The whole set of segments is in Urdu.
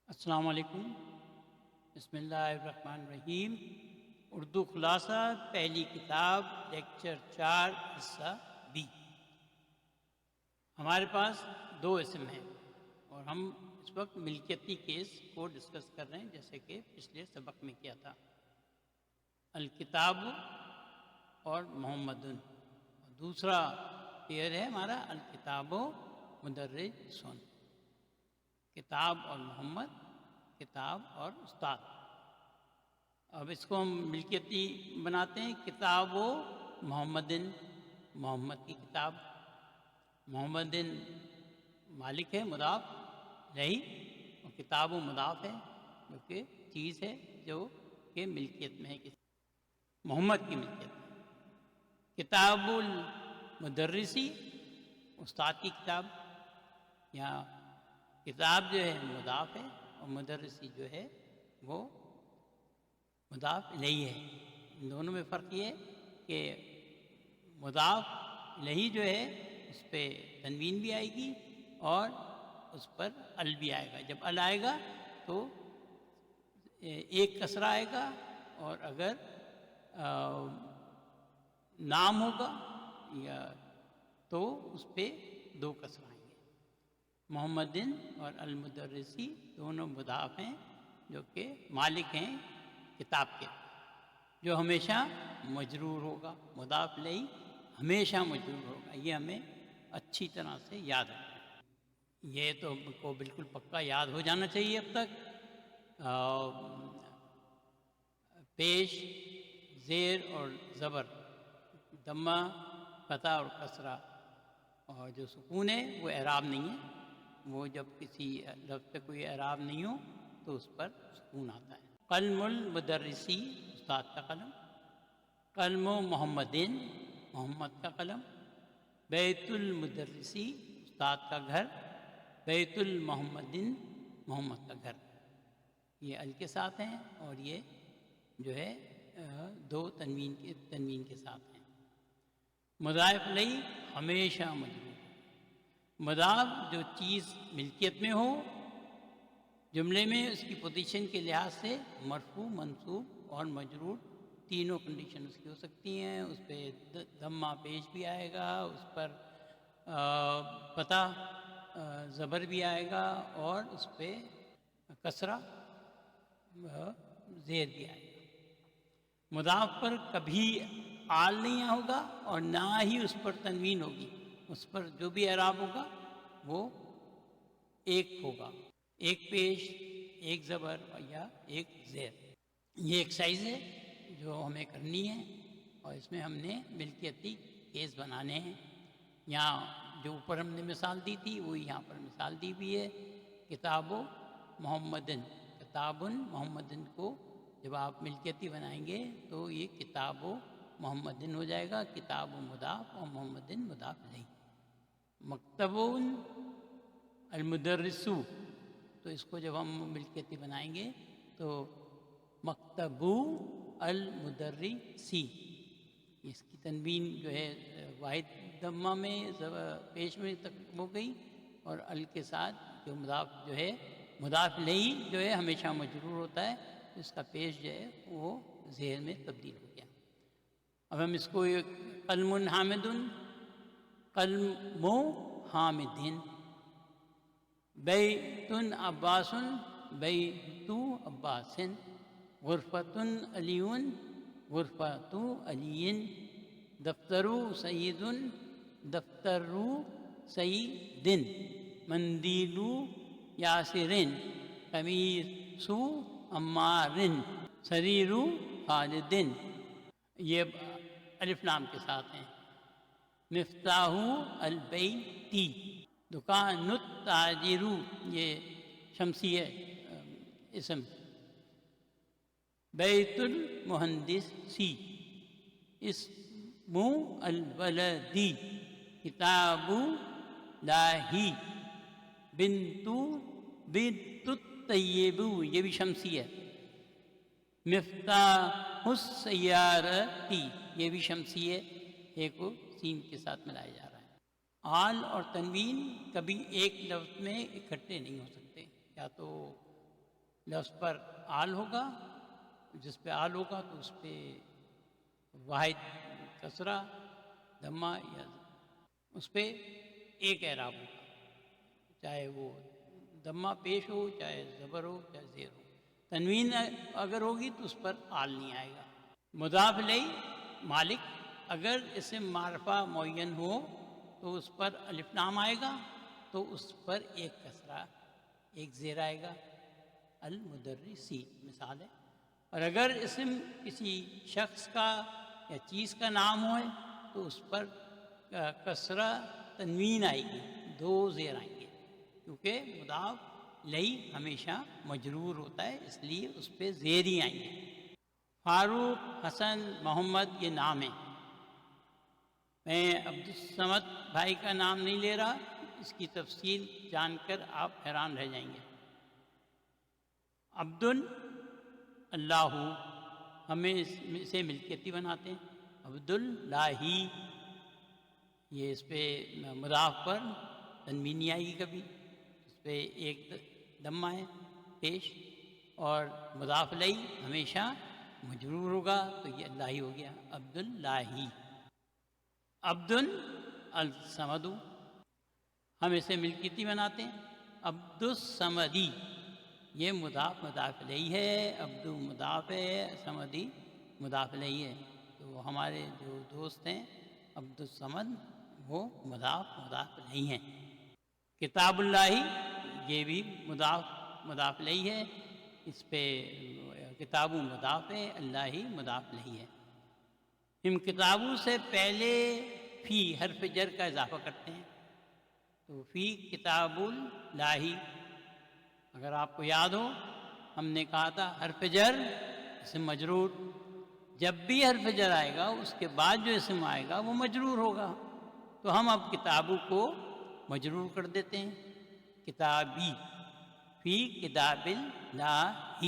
السلام علیکم۔ بسم اللہ الرحمن الرحیم۔ اردو خلاصہ پہلی کتاب لیکچر 4 حصہ بی۔ ہمارے پاس دو اسم ہیں اور ہم اس وقت ملکیتی کیس کو ڈسکس کر رہے ہیں جیسے کہ پچھلے سبق میں کیا تھا۔ الکتاب اور محمد، دوسرا پیئر ہے ہمارا الکتاب و مدرسون، کتاب اور محمد، کتاب اور استاد۔ اب اس کو ہم ملکیتی بناتے ہیں، کتاب و محمدن، محمد کی کتاب، محمدن مالک ہے مضاف رہی، اور کتاب و مضاف ہے جو کہ چیز ہے جو کہ ملکیت میں ہے، محمد کی ملکیت میں۔ کتاب المدرسی، استاد کی کتاب، یہاں کتاب جو ہے مضاف ہے اور مدرسی جو ہے وہ مضاف الیہ ہے۔ ان دونوں میں فرق یہ ہے کہ مضاف الیہ جو ہے اس پہ تنوین بھی آئے گی اور اس پر ال بھی آئے گا۔ جب ال آئے گا تو ایک کسرہ آئے گا، اور اگر نام ہوگا یا تو اس پہ دو کسرہ آئیں گے۔ محمدن اور المدرسی دونوں مضاف ہیں جو کہ مالک ہیں کتاب کے، جو ہمیشہ مجرور ہوگا۔ مضاف الیہ ہمیشہ مجرور ہوگا، یہ ہمیں اچھی طرح سے یاد رکھنا۔ یہ تو کو بالکل پکا یاد ہو جانا چاہیے اب تک۔ پیش، زیر اور زبر، ضمہ، فتح اور کسرہ، اور جو سکون ہے وہ اعراب نہیں ہے، وہ جب کسی لفظ پہ کوئی اعراب نہیں ہو تو اس پر سکون آتا ہے۔ قلم المدرسی، استاد کا قلم، قلم محمدن، محمد کا قلم، بیت المدرسی، استاد کا گھر، بیت المحمدن، محمد کا گھر، یہ ال کے ساتھ ہیں اور یہ جو ہے دو تنوین کے ساتھ ہیں۔ مضاف الیہ ہمیشہ مجرور، مضاف جو چیز ملکیت میں ہو جملے میں اس کی پوزیشن کے لحاظ سے مرفوع، منصوب اور مجرور تینوں کنڈیشن اس کی ہو سکتی ہیں۔ اس پہ ضمہ پیش بھی آئے گا، اس پر فتح زبر بھی آئے گا، اور اس پہ کسرہ زیر بھی آئے گا۔ مضاف پر کبھی آل نہیں ہوگا اور نہ ہی اس پر تنوین ہوگی، اس پر جو بھی اعراب ہوگا وہ ایک ہوگا، ایک پیش، ایک زبر یا ایک زیر۔ یہ ایکسرسائز ہے جو ہمیں کرنی ہے اور اس میں ہم نے ملکیتی کیس بنانے ہیں۔ یہاں جو اوپر ہم نے مثال دی تھی وہی یہاں پر مثال دی بھی ہے۔ کتاب و محمدن، کتاب محمدن کو جب آپ ملکیتی بنائیں گے تو یہ کتاب و محمدن ہو جائے گا، کتاب و مضاف اور محمدن مضاف الیہ۔ مکتب المدرسو، تو اس کو جب ہم ملکیتی بنائیں گے تو مکتب المدرسی، اس کی تنوین جو ہے واحد ضمہ میں پیش میں تک ہو گئی، اور ال کے ساتھ جو مضاف جو ہے مضاف الیہ جو ہے ہمیشہ مجرور ہوتا ہے، اس کا پیش جو ہے وہ زیر میں تبدیل ہو گیا۔ اب ہم اس کو قلم حامد، قلم حامدین، بیت عباس، بیت عباس، غرفۃ علی، غرفۃ علی، دفتر سعید، دفتر سعید، مندیل یاسر، قمیص عمار، سریر خالد، یہ الف لام کے ساتھ ہیں۔ مفتاح البیتی، دکان التاجر، یہ شمسی ہے اسم، بیت المہندسی، اسم الولدی، کتاب لاہی، بنت الطیب، یہ بھی شمسی ہے، مفتاح السیارتی، یہ بھی شمسی ہے، ایک کو سین کے ساتھ ملایا جا رہا ہے۔ آل اور تنوین کبھی ایک لفظ میں اکٹھے نہیں ہو سکتے، یا تو لفظ پر آل ہوگا، جس پہ آل ہوگا تو اس پہ واحد کسرہ دمہ یا اس پہ ایک اعراب ہوگا، چاہے وہ دمہ پیش ہو، چاہے زبر ہو، چاہے زیر ہو۔ تنوین اگر ہوگی تو اس پر آل نہیں آئے گا۔ مضاف الیہ مالک، اگر اسم معرفہ معین ہو تو اس پر الف لام آئے گا، تو اس پر ایک کسرہ ایک زیر آئے گا، المدرسی مثال ہے۔ اور اگر اسم کسی شخص کا یا چیز کا نام ہوئے تو اس پر کسرہ تنوین آئے گی، دو زیر آئیں گے، کیونکہ مضاف الیہ ہمیشہ مجرور ہوتا ہے، اس لیے اس پہ زیر ہی آئیں گے۔ فاروق، حسن، محمد یہ نام ہیں۔ میں عبدالصمد بھائی کا نام نہیں لے رہا، اس کی تفصیل جان کر آپ حیران رہ جائیں گے۔ عبد اللہ، ہمیں اسے ملکیتی بناتے ہیں، عبد اللہ، یہ اس پہ مضاف پر تنوین نہیں آئے گی کبھی، اس پہ ایک دمہ ہے پیش، اور مضاف الیہ ہمیشہ مجرور ہوگا، تو یہ اللہ ہی ہو گیا، عبد اللہ۔ عبد الصمد، ہم اسے ملکیتی بناتے ہیں، عبد الصمدی، یہ مضاف الیہ ہے، عبد مضاف ہے، صمدی مضاف الیہ ہے، تو ہمارے جو دوست ہیں عبد الصمد وہ مضاف الیہ ہیں۔ کتاب اللہ، یہ بھی مضاف الیہ ہے، اس پہ کتاب مضاف ہے، اللہ مضاف الیہ ہے۔ ان کتابوں سے پہلے فی حرف جر کا اضافہ کرتے ہیں، تو فی کتاب اللہ، اگر آپ کو یاد ہو ہم نے کہا تھا حرف جر اسم مجرور، جب بھی حرف جر آئے گا اس کے بعد جو اسم آئے گا وہ مجرور ہوگا، تو ہم اب کتابوں کو مجرور کر دیتے ہیں، کتابی، فی کتاب اللہ،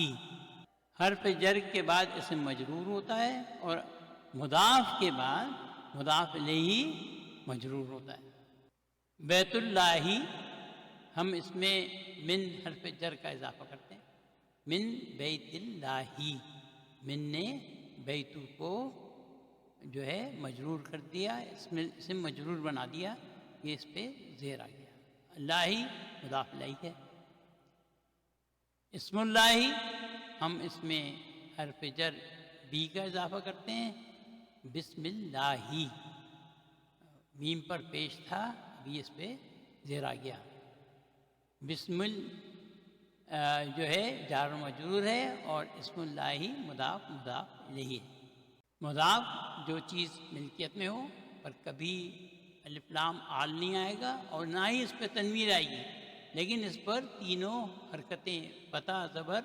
حرف جر کے بعد اسم مجرور ہوتا ہے اور مضاف کے بعد مضاف الیہ مجرور ہوتا ہے۔ بیت اللہ، ہم اس میں من حرف جر کا اضافہ کرتے ہیں، من بیت اللہ، من نے بیتو کو جو ہے مجرور کر دیا، اس میں اسم مجرور بنا دیا، یہ اس پہ زیر آ گیا، اللہ مضاف الیہ ہے۔ اسم اللہ، ہم اس میں حرف جر بی کا اضافہ کرتے ہیں، بسم اللہ، میم پر پیش تھا، ابھی اس پہ زیر آ گیا۔ بسم جو ہے جار و مجرور ہے، اور اسم اللہ مضاف الیہ ہے۔ مضاف جو چیز ملکیت میں ہو پر کبھی الف لام آل نہیں آئے گا اور نہ ہی اس پہ تنوین آئے گی، لیکن اس پر تینوں حرکتیں فتح، زبر،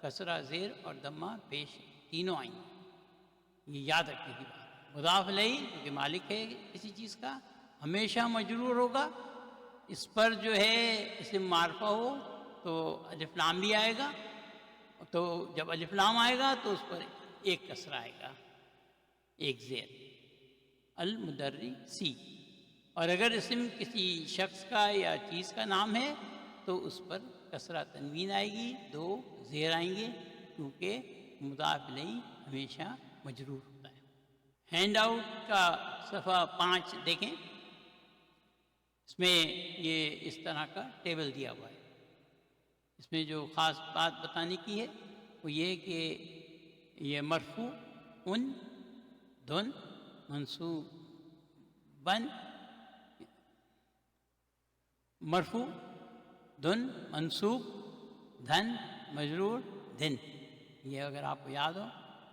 کسرہ، زیر اور دمہ پیش تینوں آئیں گی، یہ یاد رکھنے کی بات ہے۔ مضاف الیہ کیونکہ مالک ہے کسی چیز کا، ہمیشہ مجرور ہوگا، اس پر جو ہے اسم معرفہ ہو تو الف لام بھی آئے گا، تو جب الف لام آئے گا تو اس پر ایک کسرہ آئے گا، ایک زیر، المدرسی۔ اور اگر اسم کسی شخص کا یا چیز کا نام ہے تو اس پر کسرہ تنوین آئے گی، دو زیر آئیں گے، کیونکہ مضاف الیہ ہمیشہ مجرور ہوتا ہے۔ ہینڈ آؤٹ کا صفحہ 5 دیکھیں، اس میں یہ اس طرح کا ٹیبل دیا ہوا ہے، اس میں جو خاص بات بتانے کی ہے وہ یہ کہ یہ مرفوع ان دھن منصوب بن، مرفوع دھن منصوب دھن مجرور دھن، یہ اگر آپ کو یاد ہو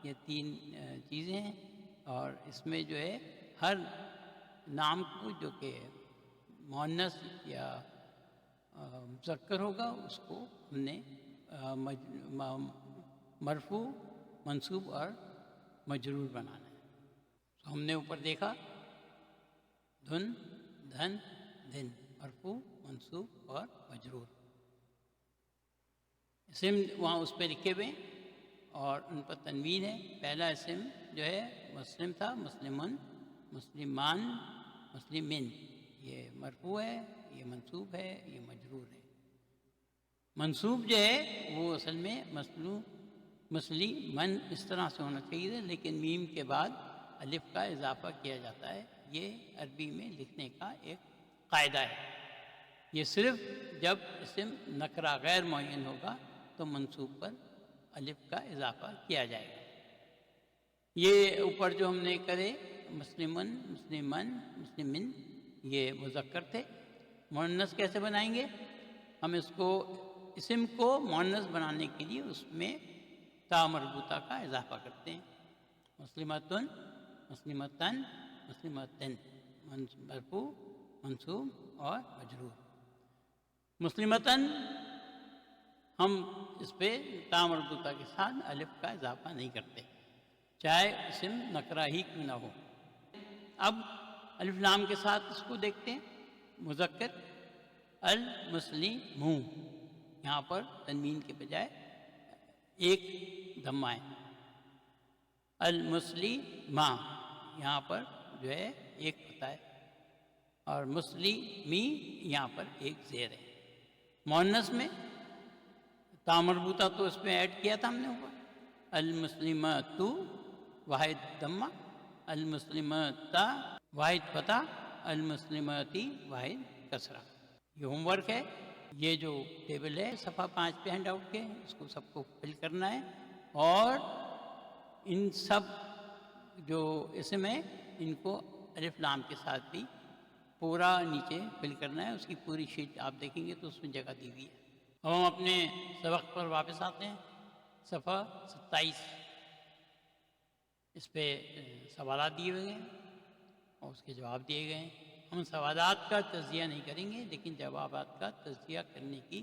یہ 3 چیزیں ہیں، اور اس میں جو ہے ہر نام کو جو کہ مؤنث یا مذکر ہوگا اس کو ہم نے مرفوع منصوب اور مجرور بنانا ہے۔ تو ہم نے اوپر دیکھا دھن، دھن، دھن، مرفوع، منصوب اور مجرور، اسم وہاں اس پہ لکھے ہوئے ہیں اور ان پر تنوین ہے۔ پہلا اسم جو ہے مسلم تھا، مسلمن، مسلمان، مسلمین، یہ مرفوع ہے، یہ منصوب ہے، یہ مجرور ہے۔ منصوب جو ہے وہ اصل میں مسلی من اس طرح سے ہونا چاہیے، لیکن میم کے بعد الف کا اضافہ کیا جاتا ہے۔ یہ عربی میں لکھنے کا ایک قاعدہ ہے۔ یہ صرف جب اسم نکرہ غیر معین ہوگا تو منصوب پر الف کا اضافہ کیا جائے گا۔ یہ اوپر جو ہم نے کرے مسلمن، مسلمن، مسلمن، یہ مذکر تھے۔ مؤنث کیسے بنائیں گے؟ ہم اس کو اسم کو مؤنث بنانے کے لیے اس میں تا مربوطہ کا اضافہ کرتے ہیں۔ مسلمتن، مسلمتن، مسلمتن، مرفوع، منصوب اور مجرور۔ مسلمتن ہم اس پہ تا مربوطہ کے ساتھ الف کا اضافہ نہیں کرتے، چاہے اسم نکرہ ہی کیوں نہ ہو۔ اب الف لام کے ساتھ اس کو دیکھتے ہیں۔ مذکر المسلمون، یہاں پر تنوین کے بجائے ایک دمہ ہے۔ المسلمہ، یہاں پر جو ہے ایک فتح ہے، اور مسلمی یہاں پر ایک زیر ہے۔ مؤنث میں تا مربوطہ تو اس میں ایڈ کیا تھا ہم نے اوپر، المسلمات واحد دمہ، المسلمات واحد فتح، المسلماتی واحد کسرہ۔ یہ ہوم ورک ہے۔ یہ جو ٹیبل ہے صفحہ 5 پہ ہینڈ آؤٹ کے، اس کو سب کو فل کرنا ہے، اور ان سب جو اسم ہے ان کو الف لام کے ساتھ بھی پورا نیچے فل کرنا ہے۔ اس کی پوری شیٹ آپ دیکھیں گے تو اس میں جگہ دی ہوئی ہے۔ اب ہم اپنے سبق پر واپس آتے ہیں۔ صفحہ 27 اس پہ سوالات دیے ہوئے ہیں اور اس کے جواب دیے گئے ہیں۔ ہم سوالات کا تجزیہ نہیں کریں گے، لیکن جوابات کا تجزیہ کرنے کی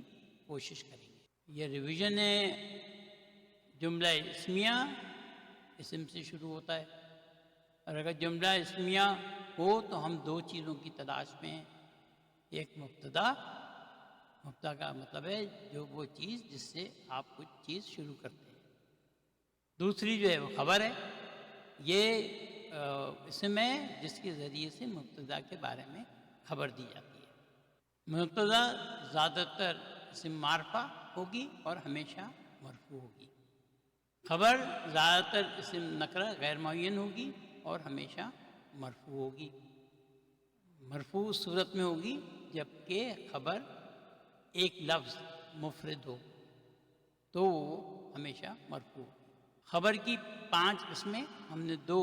کوشش کریں گے۔ یہ ریویژن ہے۔ جملہ اسمیہ اسم سے شروع ہوتا ہے، اور اگر جملہ اسمیہ ہو تو ہم دو چیزوں کی تلاش میں ہیں۔ ایک مبتدا، مبتدا کا مطلب ہے جو وہ چیز جس سے آپ کچھ چیز شروع کرتے ہیں۔ دوسری جو ہے وہ خبر ہے۔ یہ اسم ہے جس کے ذریعے سے مبتدا کے بارے میں خبر دی جاتی ہے۔ مبتدا زیادہ تر اسم معرفہ ہوگی اور ہمیشہ مرفوع ہوگی۔ خبر زیادہ تر اسم نکرہ غیر معین ہوگی اور ہمیشہ مرفوع ہوگی۔ مرفوع اس صورت میں ہوگی جبکہ خبر ایک لفظ مفرد ہو تو وہ ہمیشہ مرفوع۔ خبر کی 5 قسمیں ہم نے 2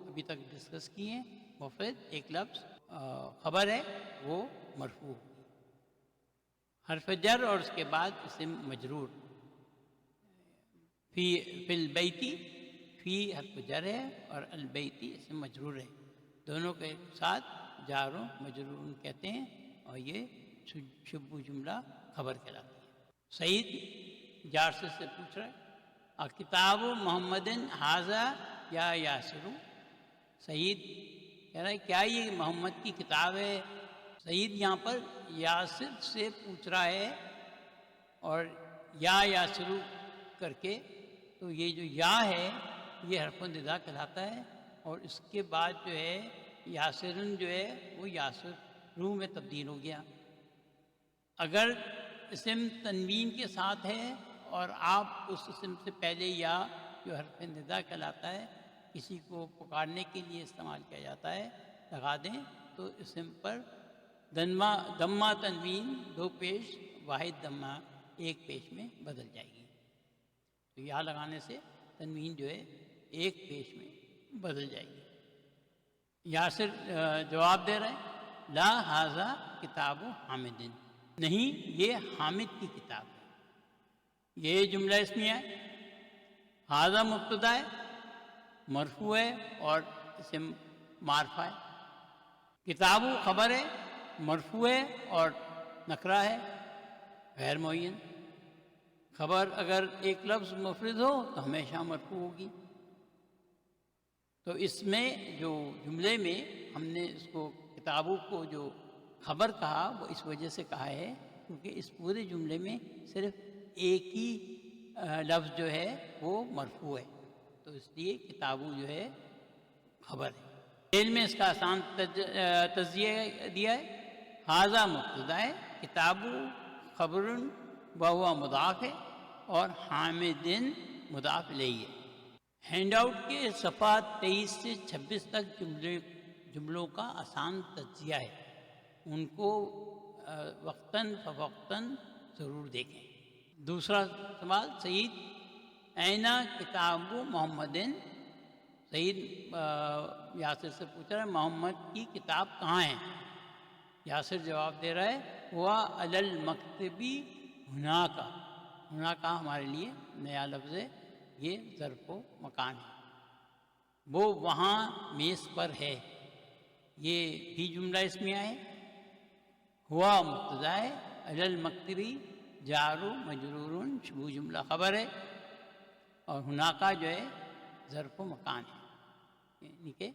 ابھی تک ڈسکس کی ہیں۔ مفرد ایک لفظ خبر ہے وہ مرفوع، حرف جر اور اس کے بعد اسم مجرور۔ فی البیتی، فی حرف جر ہے اور البیتی اسم مجرور ہے، دونوں کے ساتھ جار و مجرور کہتے ہیں، اور یہ شبہ جملہ خبر کہلاتی ہے۔ سعید جار سے پوچھ رہا ہے کتاب محمد ھذا یا یاسر؟ سعید کہہ رہا ہے کیا یہ محمد کی کتاب ہے؟ سعید یہاں پر یاسر سے پوچھ رہا ہے، اور یا یاسر کر کے، تو یہ جو یا ہے یہ حرف ندا کہلاتا ہے، اور اس کے بعد جو ہے یاسرن جو ہے وہ یاسر رو میں تبدیل ہو گیا۔ اگر اسم تنوین کے ساتھ ہے اور آپ اس اسم سے پہلے یا جو حرف ندا کہلاتا ہے کسی کو پکارنے کے لیے استعمال کیا جاتا ہے لگا دیں تو اسم پر دمہ تنوین 2 پیش واحد دمہ 1 پیش میں بدل جائے گی۔ تو یا لگانے سے تنوین جو ہے 1 پیش میں بدل جائے گی۔ یاسر جواب دے رہے ہیں لا ھذا کتاب حامد، نہیں یہ حامد کی کتاب ہے۔ یہ جملہ اسمیہ ہے۔ ھذا مبتدا ہے، مرفوع ہے اور اسم معرفہ ہے۔ کتاب خبر ہے، مرفوع ہے اور نکرہ ہے غیر معین۔ خبر اگر ایک لفظ مفرد ہو تو ہمیشہ مرفوع ہوگی۔ تو اس میں جو جملے میں ہم نے اس کو کتابوں کو جو خبر کہا وہ اس وجہ سے کہا ہے کیونکہ اس پورے جملے میں صرف ایک ہی لفظ جو ہے وہ مرفوع ہے، تو اس لیے کتابوں جو ہے خبر ہے۔ فعل میں اس کا آسان تجزیہ دیا ہے۔ ھذا مبتدا ہے، کتاب خبر وہ مضاف ہے اور حامدن مضاف الیہ ہے۔ ہینڈ آؤٹ کے صفحہ 23 سے 26 تک جملوں کا آسان تجزیہ ہے، ان کو وقتاً فوقتاً ضرور دیکھیں۔ دوسرا سوال، سعید اینا کتاب محمد، سعید یاسر سے پوچھ رہا ہے محمد کی کتاب کہاں ہے؟ یاسر جواب دے رہا ہے ہوا علی المکتبی ہناکا۔ ہناکا ہمارے لیے نیا لفظ ہے، یہ ظرف و مکان ہے، وہ وہاں میز پر ہے، یہ بھی جملہ اسمیہ ہے۔ ہوا مبتدا ہے، علی المکتبی جار و مجرور، وہ جملہ خبر ہے، اور ہناکا جو ہے ظرف و مکان ہے، یعنی کہ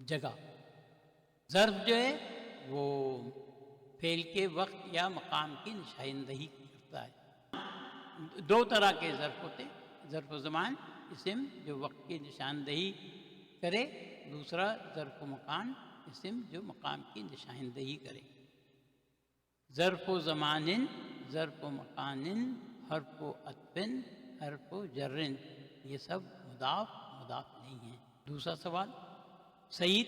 جگہ۔ ظرف جو ہے وہ فعل کے وقت یا مقام کی نشاندہی کرتا ہے۔ دو طرح کے ظرف ہوتے ہیں، ظرف و زمان اسم جو وقت کی نشاندہی کرے، دوسرا ظرف و مکان اسم جو مقام کی نشاندہی کرے۔ ظرف و زمان، ظرف و مکان، حرف و عطف، حرف و جر، یہ سب مضاف نہیں ہیں۔ دوسرا سوال، سعید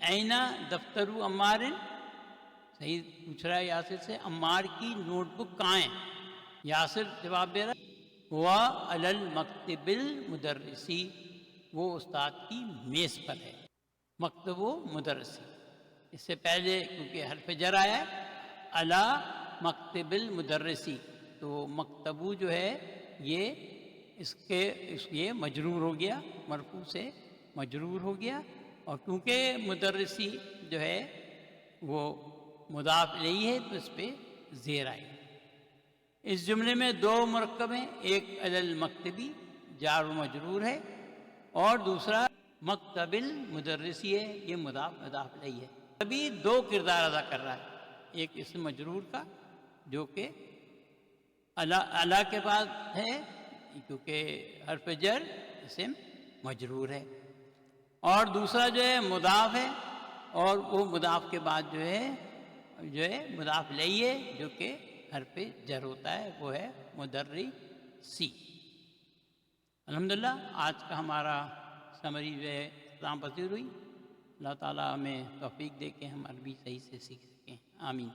اینا دفتر عمار، سعید پوچھ رہا ہے یاسر سے عمار کی نوٹ بک کہاں ہے؟ یاسر جواب دے رہا ہے ہوا علی المکتب المدرسی، وہ استاد کی میز پر ہے، مکتب و مدرسی۔ اس سے پہلے کیونکہ حرف جر آیا ہے علی مکتب المدرسی، تو مکتبو جو ہے یہ مجرور ہو گیا، مرفوع سے مجرور ہو گیا، اور کیونکہ مدرسی جو ہے وہ مضاف الیہ ہے تو اس پہ زیر آئے۔ اس جملے میں دو مرکب ہیں، ایک علی المکتبی جار و مجرور ہے، اور دوسرا مکتب المدرسی ہے، یہ مضاف الیہ ہے۔ ابھی دو کردار ادا کر رہا ہے، ایک اسم مجرور کا جو کہ علی کے بعد ہے کیونکہ حرف جر اسم مجرور ہے، اور دوسرا جو ہے مضاف ہے، اور وہ مضاف کے بعد جو ہے مضاف الیہ ہے جو کہ حرف جر ہوتا ہے، وہ ہے مدرسی۔ الحمدللہ آج کا ہمارا سمری جو ہے اختتام پذیر ہوئی۔ اللہ تعالیٰ ہمیں توفیق دے کہ ہم عربی صحیح سے سیکھ سکیں، آمین۔